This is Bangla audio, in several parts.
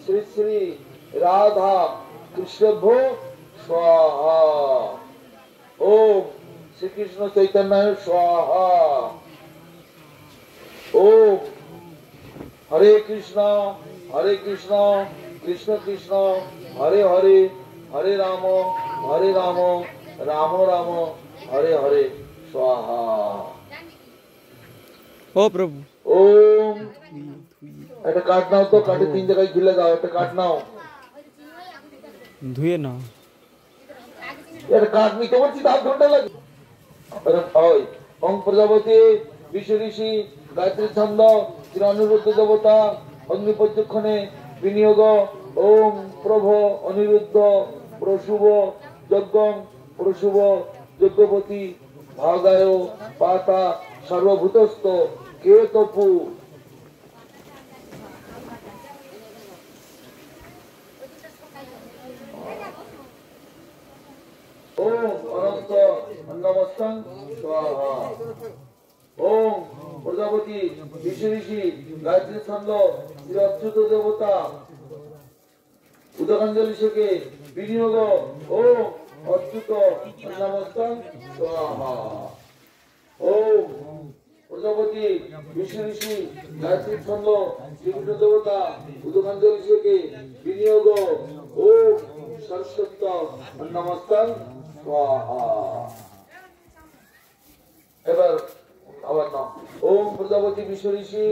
শ্রী শ্রী রাধা কৃষ্ণভ্যো स्वाहा। ओम श्री कृष्ण चैतन्य स्वाहा। ओम हरे कृष्ण कृष्ण कृष्ण हरे हरे, हरे राम राम राम हरे हरे स्वाहा। ओ प्रभु ओम এটা কাট নাও তো, কাটে 3 জায়গায় ঝুলে দাও, এটা কাট নাও, ধুয়ে নাও। এটা কাট নি তোমার কি 10 ঘন্টা লাগে? আরে ওই ওম প্রজাপতি বিষ্ণু ঋষি গায়ত্রী ছন্দ শ্রী অনিরুদ্ধ দেবতা অগ্নিপর্যক্ষণে বিনিয়োগ। ওম প্রভ অনিরুদ্ধ প্রশুভ যজ্ঞং প্রশুভ যজ্ঞপতি ভাগায় পাতা সর্বভূতস্থ কেতপু। ओम अनंत अन्नमस्तं स्वाहा। ओम प्रजापति विष्णु ऋषि गायत्री छंद श्री अच्युत देवता उदकांजलि शेखे विनियोग। ओम अच्युत अन्नमस्तं स्वाहा। ओम प्रजापति विष्णु ऋषि गायत्री छंद श्री विष्णु देवता उदकांजलि शेखे विनियोग। ओम सरस्वत अन्नमस्तं स्वाहा। এবার আবার নাম ওম প্রজাপতি বিষ্ণু ঋষি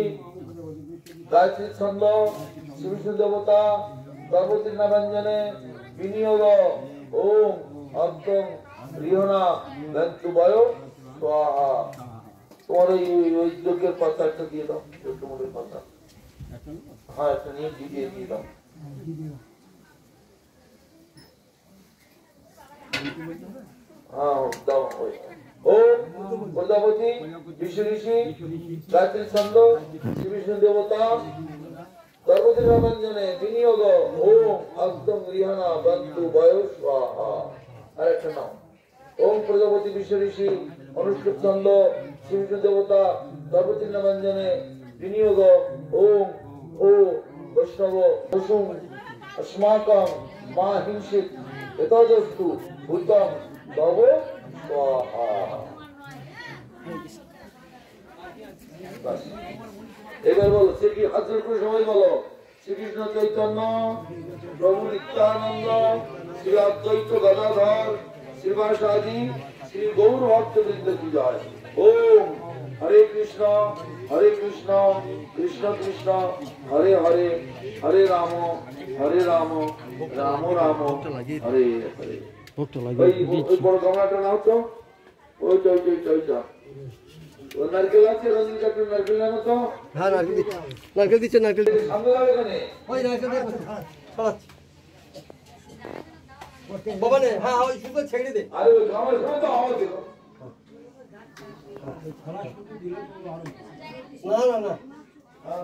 গায়ত্রী ছন্দ শ্রী বিষ্ণু দেবতা গর্ভবতী নারায়ণে বিনিয়োগ। ওম অন্তং রিহনা দন্তু বায়ো স্বাহা। তোমার ওই যজ্ঞের পাতা একটা দিয়ে দাও, তোমাদের পাতা। হ্যাঁ একটা নিয়ে দিয়ে দাও। हाँ दाओ। ओम प्रजापति विष्णु ऋषि गायत्री छंद श्री विष्णु देवता गर्भवती नारायणे विनियोग। ओम अग्दम रिहाना बंतु वायु स्वाहा। अरे नाम ओम प्रजापति विष्णु ऋषि अनुष्ठुप छंद श्री विष्णु देवता गर्भवती नारायणे विनियोग। ओम ओ वैष्णव वसुम अस्माकं मा हिंसित एतदस्तु भूतम तव स्वाहा। এবার বলো শ্রী কি হাজার করে সবাই বলো শ্রীকৃষ্ণ চৈতন্য প্রভু নিত্যানন্দ শ্রী অদ্বৈত গদাধর শ্রীবাসাদি শ্রী গৌর ভক্তবৃন্দ কি জয়। ওম হরে কৃষ্ণ কৃষ্ণ কৃষ্ণ হরে হরে, হরে রাম রাম রাম হরে হরে। ওই বড় গামলাটা নাও তো, ওইটা নারকেল আছে, রঞ্জিত একটা নারকেল নেবো তো। হ্যাঁ নারকেল দিচ্ছে নারকেল সামনে যাবে এখানে ওই নারকেল বাবা নে। হ্যাঁ ওই শুধু ছেড়ে দে। আরে ওই গামলা শুনে তো আওয়াজ দিল। না না না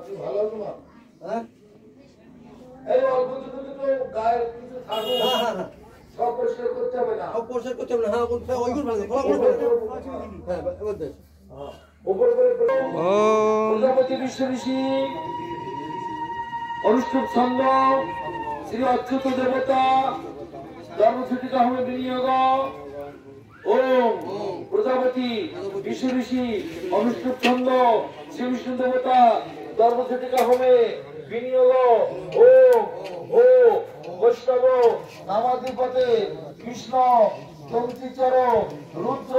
তুই ভালো আছো না? হ্যাঁ এই অল্প দুটো গায়ের কিছু থাকো। হ্যাঁ হ্যাঁ হ্যাঁ সব পরিষ্কার করতে হবে না। সব পরিষ্কার করতে হবে না। হ্যাঁ ওইগুলো ভালো হ্যাঁ এবার দে। উপর করে প্রজাপতি বিষ্ণু ঋষি অনুষ্ঠুপ ছন্দ শ্রী অচ্যুত দেবতা ধর্মছুটিকা হমে বিনিয়োগ। ওম প্রজাপতি বিষ্ণু ঋষি অনুষ্ঠুপ ছন্দ শ্রী বিষ্ণু দেবতা ধর্মছুটিকা হমে বিনিয়োগ। ওম ও বৈষ্ণব নামাধিপতে কৃষ্ণ তন্ত্রীচর রুদ্র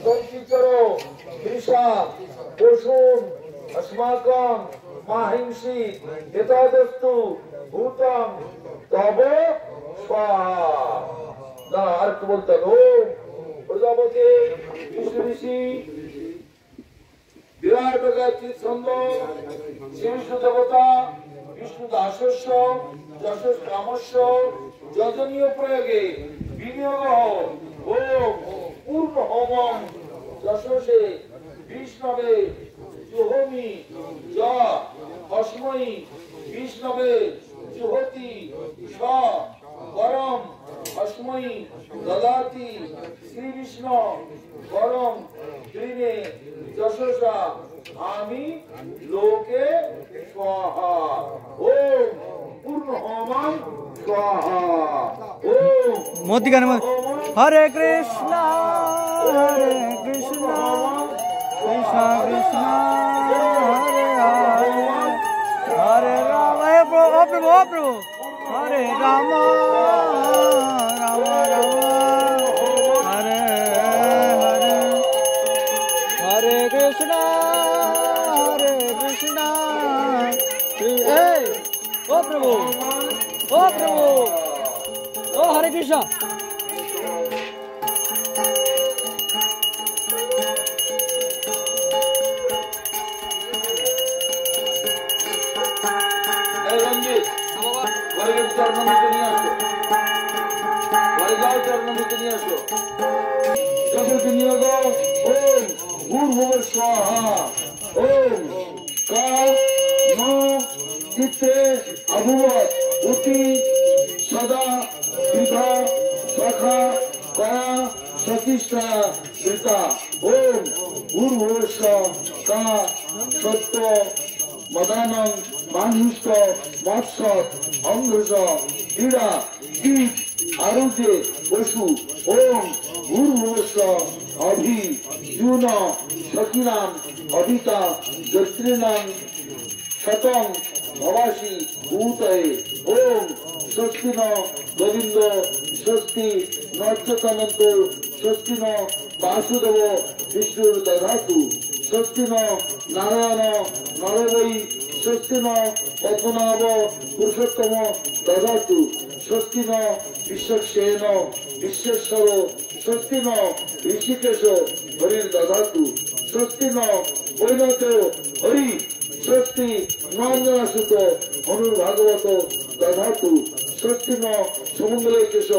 তন্ত্রীচর কৃষা পশুন अस्माकं माहिंसी एतदस्तु भूतम तव स्वाहा। ना अर्थ बोलते ओम प्रजापति विष्णु ऋषि विराट गायत्री छंद श्री विष्णु देवता विष्णु दासस्य যশস কামস্য যজনীয় প্রয়োগে বিনিয়োগ। ওম পূর্ণ হোমং যশসে বিষ্ণবে জুহোমি য অস্মৈ বিষ্ণবে জুহতি স গরম অস্মৈ দদাতি শ্রী বিষ্ণু গরম ত্রিনে যশসা আমি লোকে স্বাহা। ওম পূর্ণ स्वाहा ओम मोदी गाने में हरे कृष्णा कृष्णा कृष्णा हरे हरे हरे राम हे प्रभु हरे राम राम राम हरे हरे हरे कृष्णा ओ प्रभु ओ हरे कृष्णा रंजित घरे चरणमूर्ति নিয়ে আসো ঘরে যাও চরণমূর্তি নিয়ে আসো চতুর্থী নিয়োগ ওম ভূর্ভুবঃ স্বাহা ওম কা ন চিত্তে অভূবৎ উতি সদা বিধা সখা কয়া সতিষ্ঠা বৃতা ওম ভূর্ভুবঃ কা সত্য মদানং মানহুষ্ট মৎস্য অঙ্গজ ক্রীড়া কীট আরোগ্যে পশু ওম ভূর্ভুবস্ব অভি জুন সখিনাম অভিতা যত্রিনাম শতং ভবাসি ভূতয়ে ওম স্বস্তি ন গোবিন্দ স্বস্তি নচ্যতনন্ত স্বস্তি ন বাসুদেব বিষ্ণুর দধাতু স্বস্তি ন নারায়ণ নরবৈ স্বস্তি ন পদ্মনাভ পুরুষোত্তম দধাতু স্বস্তি ন বিশ্বক্সেন বিশ্বেশ্বর স্বস্তি ন ঋষিকেশ হরির দধাতু স্বস্তি ন বৈনত হরি স্বস্তি নন্দনাসুত অনুর্ভাগবত দধাতু স্বস্তি ন সমঙ্গলেকেশ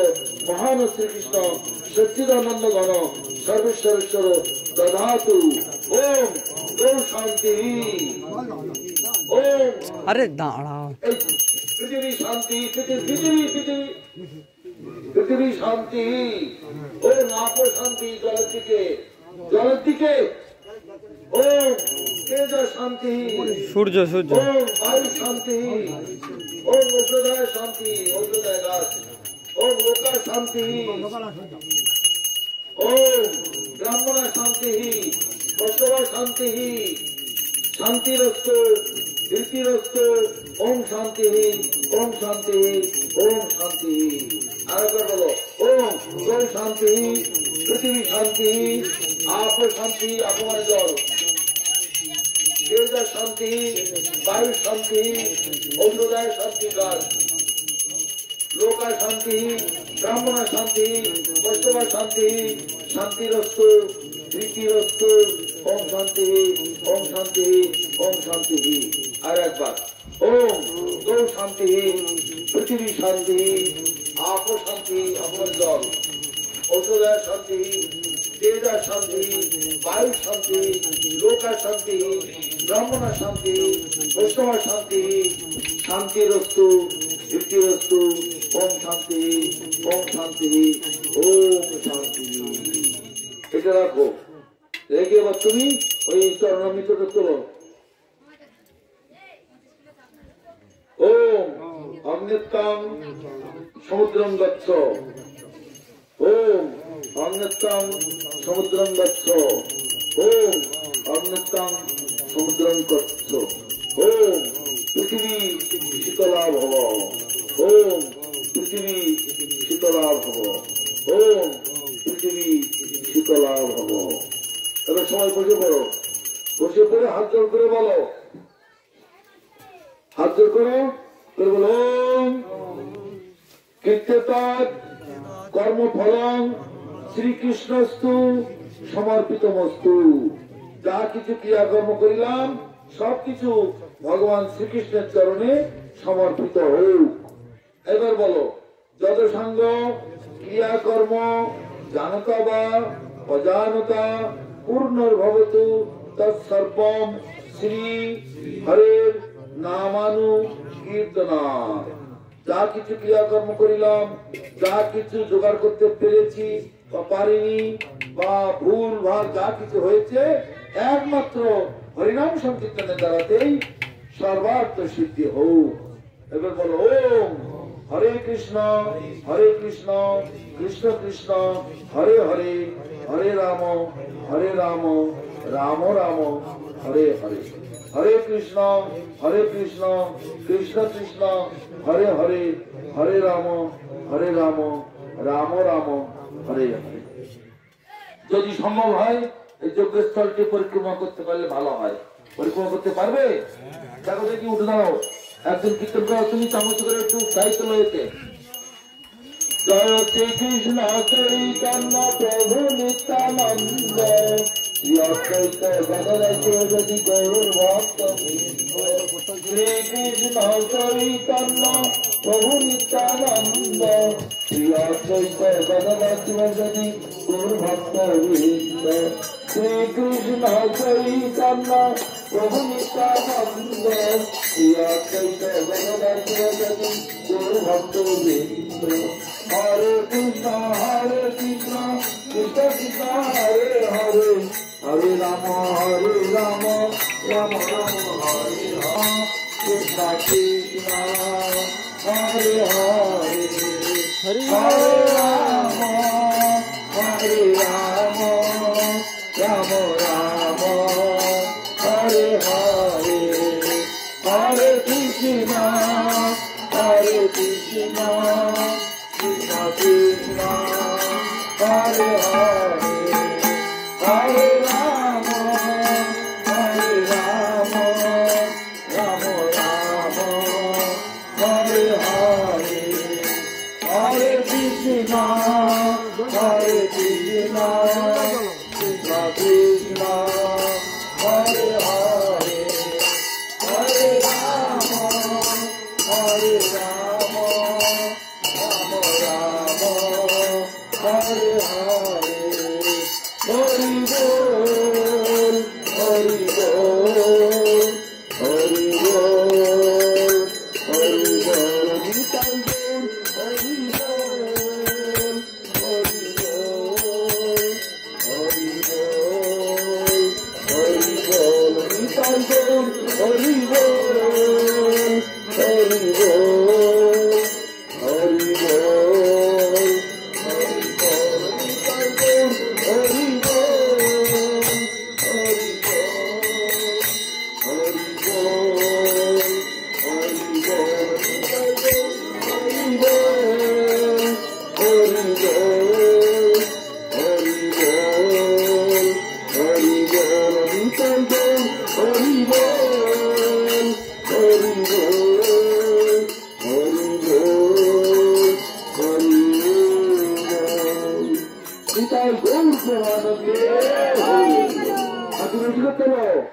মহান শ্রীকৃষ্ণ সচ্চিদানন্দ গণ সর্বেশ্বরেশ্বর দধাতু ওম ওম শান্তি ওম अरे दाड़ा পৃথিবী শান্তি পৃথিবী শান্তি ওম আপ শান্তি জলের দিকে ওম তেজ শান্তি সূর্য ওম বায়ু শান্তি ওম ঔষধায় শান্তি ঔষধায় গাছ ওম লোকা শান্তি ওম ব্রাহ্মণা শান্তি বৈষ্ণবা শান্তি শান্তিরস্তু ধৃতিরস্তু ওম শান্তি ওম শান্তি ওম শান্তি আরেকবার বলো ওম গৌ শান্তি পৃথিবী শান্তি আপ শান্তি আপমানে জল তেজ শান্তি বায়ু শান্তি ঔষধায় শান্তি গাছ লোকা শান্তি ব্রাহ্মণা শান্তি বৈষ্ণবা শান্তি শান্তিরস্তু ধৃতিরস্তু ওম শান্তি ওম শান্তি ওম শান্তি আর একবার ওম গৌ শান্তি পৃথিবী শান্তি আপ শান্তি আপন জল ঔষধায় শান্তি তেজা শান্তি বায়ু শান্তি লোকা শান্তি ব্রাহ্মণা শান্তি বৈষ্ণবা শান্তি শান্তিরস্তু ধৃতিরস্তু ওম শান্তি ওম শান্তি ওম শান্তি। এটা রাখো, রেখে এবার তুমি ওই চরণামৃতটা তোলো। ওম অগ্নিত্বং সমুদ্রং গচ্ছ, ওম অগ্নিত্বং সমুদ্রং গচ্ছ, ওম অগ্নিত্বং সমুদ্রং গচ্ছ, ওম পৃথিবী শীতলা ভব, ওম পৃথিবী শীতলা ভব, ওম পৃথিবী শীতলা ভব। তাহলে সবাই বসে পড়ো, বসে পড়ে হাত জোর করে বলো, হাত জোর করো, বলো কীর্তেতৎ কর্মফলং শ্রীকৃষ্ণস্তু সমর্পিতমস্তু। যা কিছু ক্রিয়াকর্ম করিলাম সবকিছু ভগবান শ্রীকৃষ্ণের চরণে সমর্পিত হোক। এবার বলো যত সাঙ্গ ক্রিয়াকর্ম জানতা বা অজানতা পূর্ণর্ভবতু তৎসর্বম শ্রী হরের নামানু কীর্তনা। যা কিছু ক্রিয়াকর্ম করিলাম, যা কিছু জোগাড় করতে পেরেছি বা পারিনি বা ভুল ভাগ যা কিছু হয়েছে একমাত্র হরিনাম সংকীর্তনের দ্বারাতেই সর্বার্থ সিদ্ধি হোক। এবার বলো ওম হরে কৃষ্ণ কৃষ্ণ কৃষ্ণ হরে হরে হরে রাম রাম রাম হরে হরে হরে কৃষ্ণ কৃষ্ণ কৃষ্ণ হরে হরে হরে রাম রাম রাম হরে হরে। যদি সম্ভব হয় এই যজ্ঞস্থলটি পরিক্রমা করতে পারলে ভালো হয়। পরিক্রমা করতে পারবে? দেখো দেখি উঠে দাঁড়াও, একজন কীর্তন করো, তুমি চামচ করে একটু দায়িত্ব রয়েছে। জয় শ্রীকৃষ্ণ চৈতন্য প্রভু নিত্যানন্দ শ্রী অদ্বৈত গদাধর শিবসদি গৌর ভক্ত শ্রীকৃষ্ণ চৈতন্য প্রভু নিত্যানন্দ শ্রী অদ্বৈত গদাধর শিবসদি গৌর ভক্ত বৃন্দ শ্রীকৃষ্ণ চৈতন্য প্রভু নিত্যানন্দ শ্রী অদ্বৈত গদাধর শিবসদি গৌর ভক্ত বৃন্দ। হরে কৃষ্ণ কৃষ্ণ কৃষ্ণ হরে হরে হরে রাম রাম রাম হরে Ram Krishna Krishna Hare Hare Hare Ram Ram Ram Hare Hare Hare Krishna Krishna Krishna Krishna Hare Hare Hare Rama Rama Rama Hare Hare Hare Krishna Krishna Krishna Hare Hare Hare Rama Hare Hare Hari Bol Hari Bol Hari Bol Hari Bol Nitai Bol Hari Bol Hari Bol Hari Bol Hari Bol Nitai Bol Hari Bol Hari Bol Hari Bol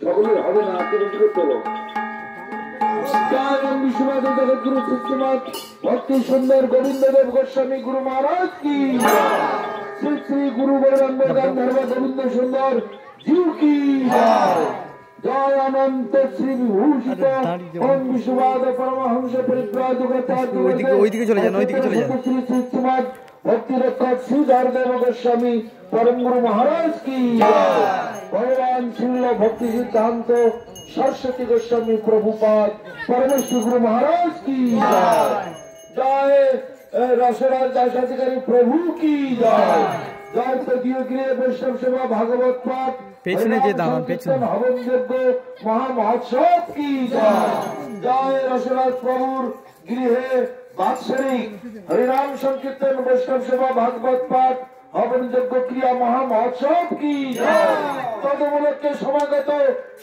সকলের হবে না, আপনি বেশি করতে হলো। ভক্তি সুন্দর গোবিন্দদেব গোস্বামী গুরু মহারাজ কি শ্রী শ্রী গুরু গৌরাঙ্গ গান্ধর্ব গোবিন্দ সুন্দর জিউ কি জয় অনন্ত শ্রী বিভূষিত ওম বিশ্ববাদ পরমহংস ওইদিকে চলে যান শ্রী শ্রী শ্রীমদ ভক্তি রক্ষক শ্রীধর দেব গোস্বামী परम गुरु महाराज की भगवान श्रील भक्ति सिद्धांत सरस्वती गोस्वामी प्रभुपाद परमेश्वर गुरु महाराज की जय रसराज दासाधिकारी प्रभु की जय जय तदीय गृह वैष्णव सेवा भागवत पाठ पेछने जे दामन पेछने हवन यज्ञ महा महोत्सव की जय जय रसराज प्रभुर गृह बात्सरिक हरिनाम संकीर्तन वैष्णव सेवा भागवत पाठ हवन यज्ञ क्रिया महा महोत्सव की तदुपलक्षे समागत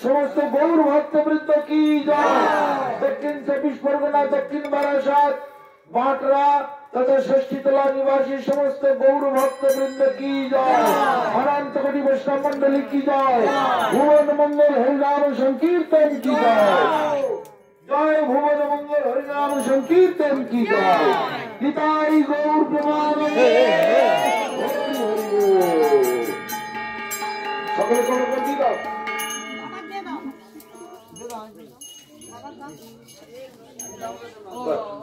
समस्त गौर भक्तवृंद की जय दक्षिण 24 परगना दक्षिण बारासात बाटरा तथा षष्ठीतला निवासी समस्त गौर भक्तवृंद की जय अनंत कोटि वैष्णव मंडली की जय भुवन मंगल हरिनाम संकीर्तन की जय जय भुवन मंगल हरिनाम संकीर्तन की जय निताई गौर प्रेमानंदे সকলে সকলে করে দিয়ে দাও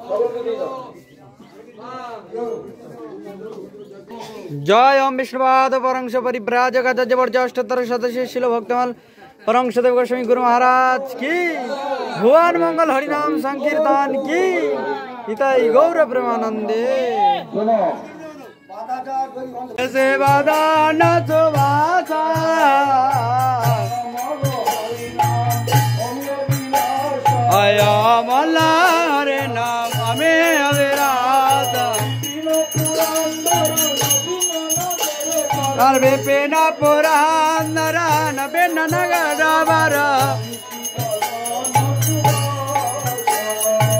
সকলকে দিয়ে দাও जय ओम विष्णुपाद परंश परिव्राजक जबरदस्ततर सदस्य शिल भक्तमल परंश देव गोस्वामी गुरु महाराज की भुवन मंगल हरिनाम संकीर्तन की इताई गौर प्रेमानंदे শোনো से बाधा न सुभाषा आया मल्ला हरे नाम हमें अविराता सर्वे पेना पुराण नरान बेन नगर बारा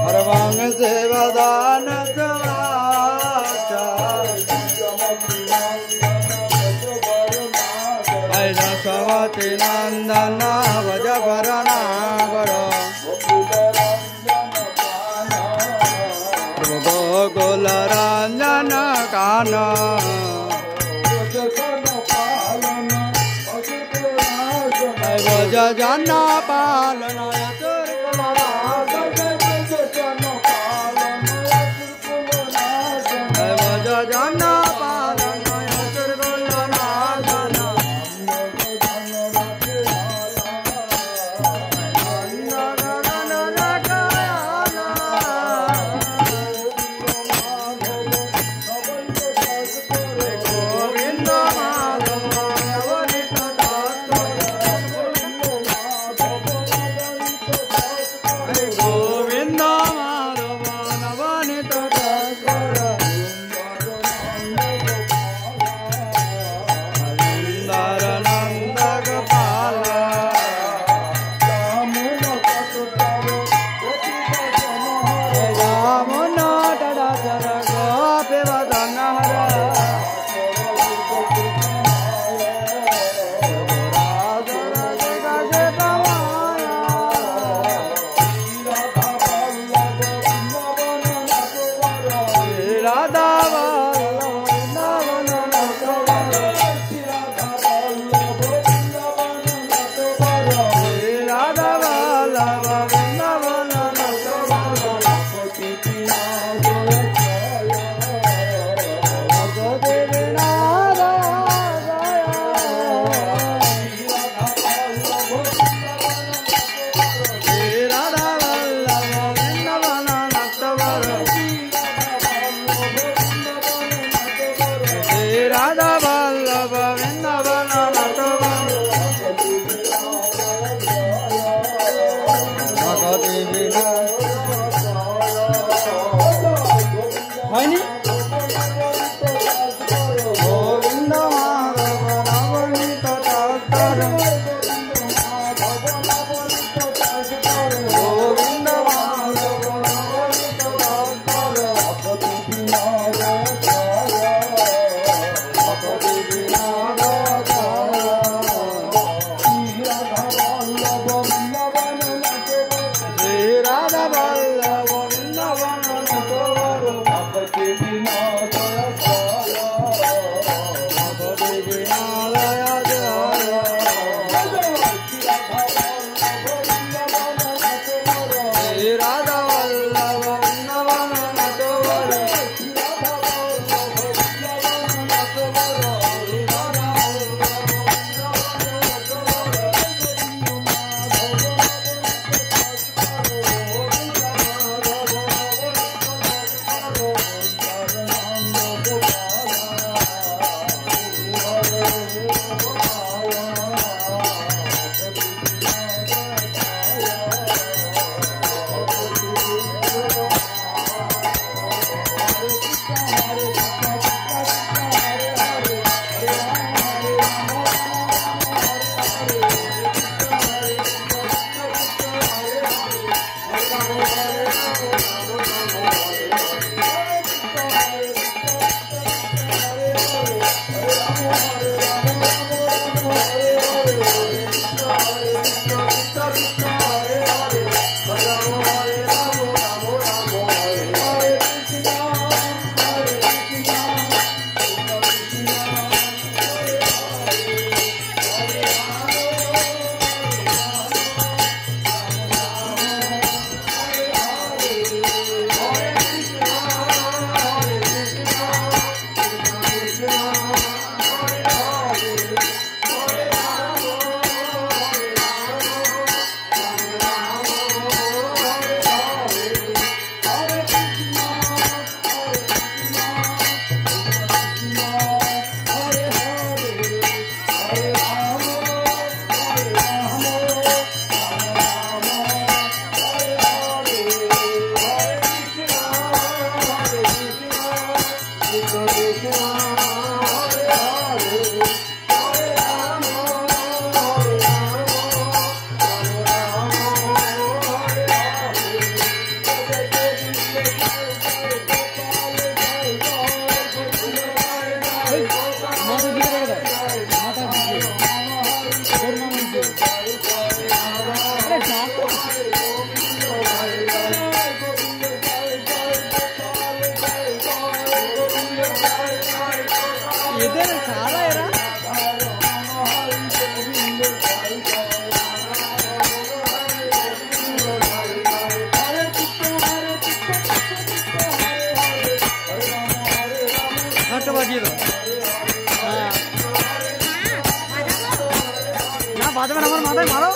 हरवांग से वदान ऐसा सवती नंदन भज भरणा बड़ो गोकुल रंजन कान भज जन पालन भज जन पालन বাজিয়ে দাও না বাজাবে না, আমার মাথায় মারো।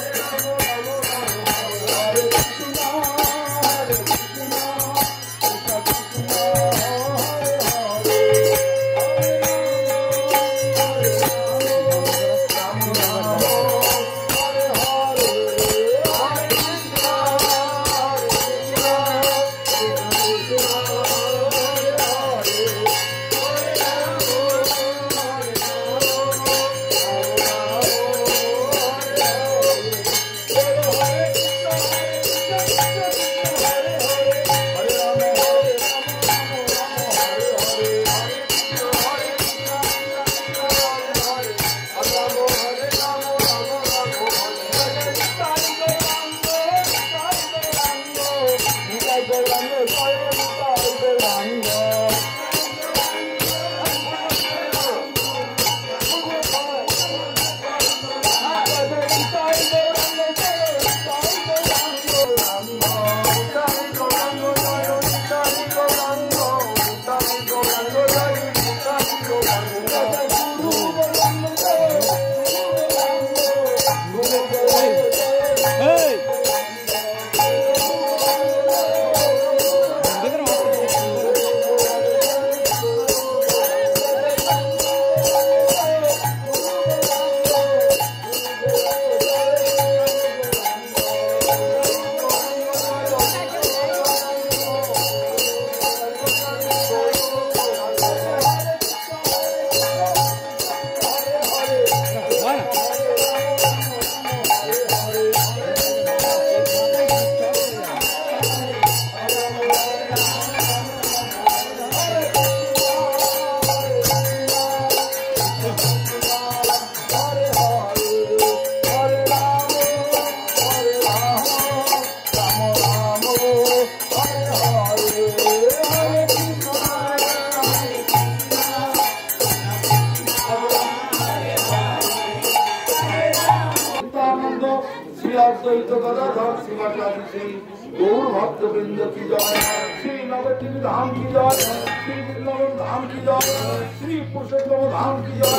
गौर भक्त वृंद की जय, श्री नवद्वीप धाम की जय, श्री वृंदावन धाम की जय, श्री पुरुषोत्तम धाम की जय,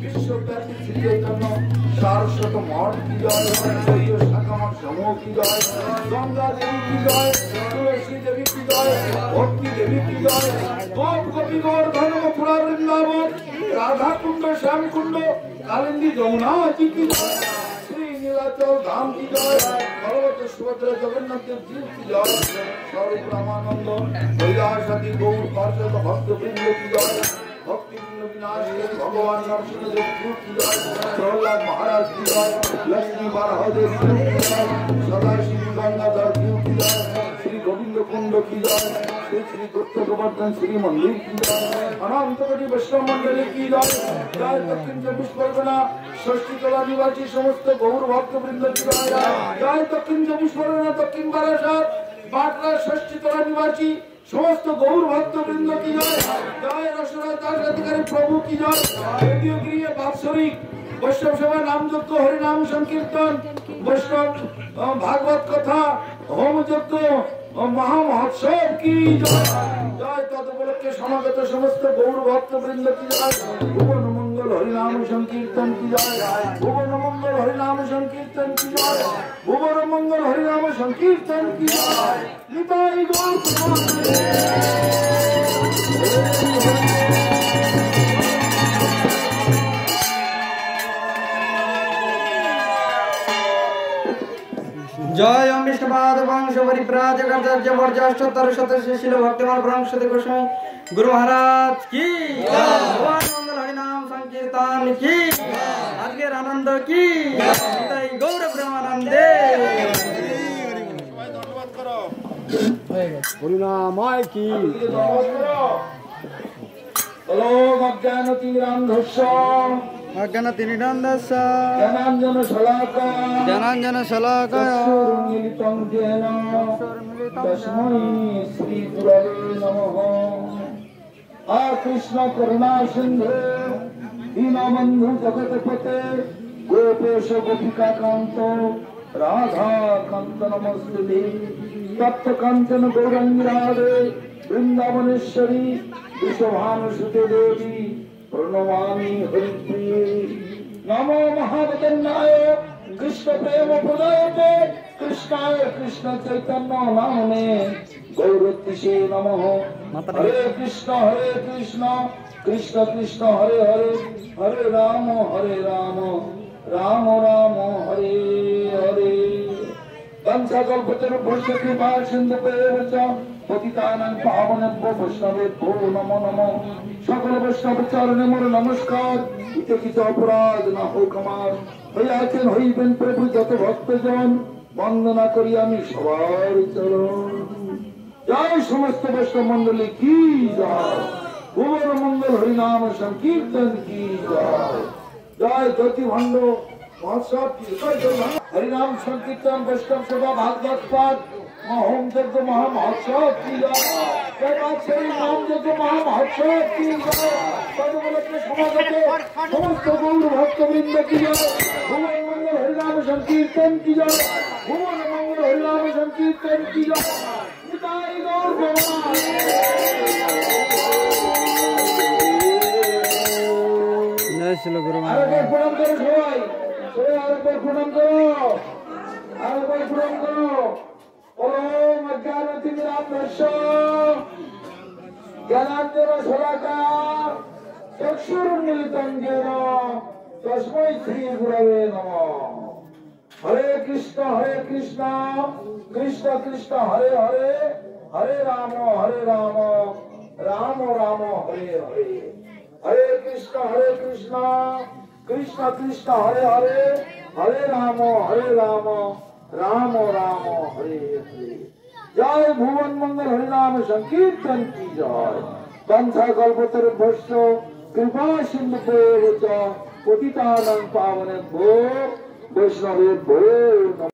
विश्वव्यापी श्री चैतन्य सारस्वत मठ की जय, शाखा मठ समूह की जय, गंगा देवी की जय, तुलसी देवी की जय, भक्ति देवी की जय, गोप गोपी गोवर्धन मथुरा वृंदावन, राधा कुंड श्याम कुंड कालिंदी जमुना जी की जय, नीलाचल धाम की जय, भगवत सुभद्रा जगन्नाथ देव की जय, स्वरूप रामानंद कैलाशपति गौर पार्षद भक्त वृंद की जय, भक्ति वृंद विनाश भगवान नरसिंह देव की जय, प्रहलाद महाराज की जय, लक्ष्मी बारह देव की जय, सदाशिव गंगाधर देव की जय, श्री गोविंद कुंड की जय, श्री गुप्त गोवर्धन श्री मंदिर की जय, अनंत कोटि वैष्णव मंडली की जय, जय दक्षिण चौबीस परगना षष्ठी कला निवासी समस्त गौर भक्त वृंद की जय, जय दक्षिण चौबीस परगना दक्षिण बारासात बाटला षष्ठी कला निवासी समस्त गौर भक्त वृंद की जय, जय रसराज दास अधिकारी प्रभु की जय, रेडियो गृह बात्सरिक वैष्णव सेवा नाम यज्ञ हरि नाम संकीर्तन वैष्णव भागवत कथा होम यज्ञ महामहोत्सव की जय, जय तदुपलक्ष्य समागत समस्त गौर भक्त वृंद की जय, भुवन मंगल हरि नाम संकीर्तन की जय, भुवन मंगल हरि नाम संकीर्तन की जय, भुवन मंगल हरि नाम संकीर्तन की जय, निताई गौर जय ओम विष्णुपाद वंश परिव्राजक जबरदस्त सदस्य शिल भक्तिमान वंश गोस्वामी गुरु महाराज की भगवान मंगल हरि नाम संकीर्तन की आजकेर आनंद की निताई गौर ब्रह्मानंदे हरिनामाय की अज्ञान तिमिरान्धस्य अज्ञान तिमिरान्धस्य ज्ञानाञ्जन शलाकया ज्ञानाञ्जन शलाकया चक्षुरुन्मीलितं येन तस्मै श्री गुरवे नमः। आ कृष्ण करुणा सिंधु दीनबंधु जगतपते गोपेश गोपिका कांत राधा कांत नमस्ते तप्त कांचन गौरंगी राधे वृंदावनेश्वरी विश्वभानुसुते देवी प्रणमामि हरिप्रिये नमो महावदन्नाय कृष्ण प्रेम प्रदायते कृष्णाय कृष्ण चैतन्य नामने गौरतिशे नमः हरे कृष्ण कृष्ण कृष्ण हरे हरे हरे राम राम राम हरे हरे वंशकल्पतरुभ्यश्च कृपा सिन्धुभ्येव च पतितानां पावनेभ्यो वैष्णवेभ्यो नमो नमः सकल वैष्णव चरणे मोर नमस्कार इति किछ अपराध न होक আমার হইয়াছেন হইবেন প্রভু যত ভক্তজন বন্দনা করি আমি সবার চরণ জয় সমস্ত বৈষ্ণব মণ্ডলী কি জয় ভুবন মঙ্গল হরিনাম সংকীর্তন কি জয় জয় জ্যোতি ভণ্ড মহোৎসব কি জয় हरिनाम संकीर्तन वैष्णव सभा भागवत पाठ होम यज्ञ महा महोत्सव की जय नाम यज्ञ महा महोत्सव की जय समागत समस्त गौर भक्त वृंद की जय भुवन मंगल हरिनाम संकीर्तन की जय भुवन मंगल हरिनाम संकीर्तन की जय निताई गौर भगवान जय श्री गुरु प्रणाम करो सबाई আরেকবার প্রণাম করো ওম অজ্ঞানতিমিরান্ধস্য জ্ঞানাঞ্জন শলাকায়া চক্ষুরুন্মিলিতং জ্ঞান তস্मै শ্রী গুরবে নমঃ হরে কৃষ্ণ কৃষ্ণ কৃষ্ণ হরে হরে হরে রাম রাম রাম হরে হরে हरे कृष्ण कृष्ण कृष्ण हरे हरे हरे राम राम राम हरे हरे जय भुवन मंगल हरिनाम संकीर्तन की जय वंशा कल्पतरुभ्यश्च कृपा सिन्धुभ्यो च पतितानां पावनेभ्यो वैष्णवेभ्यो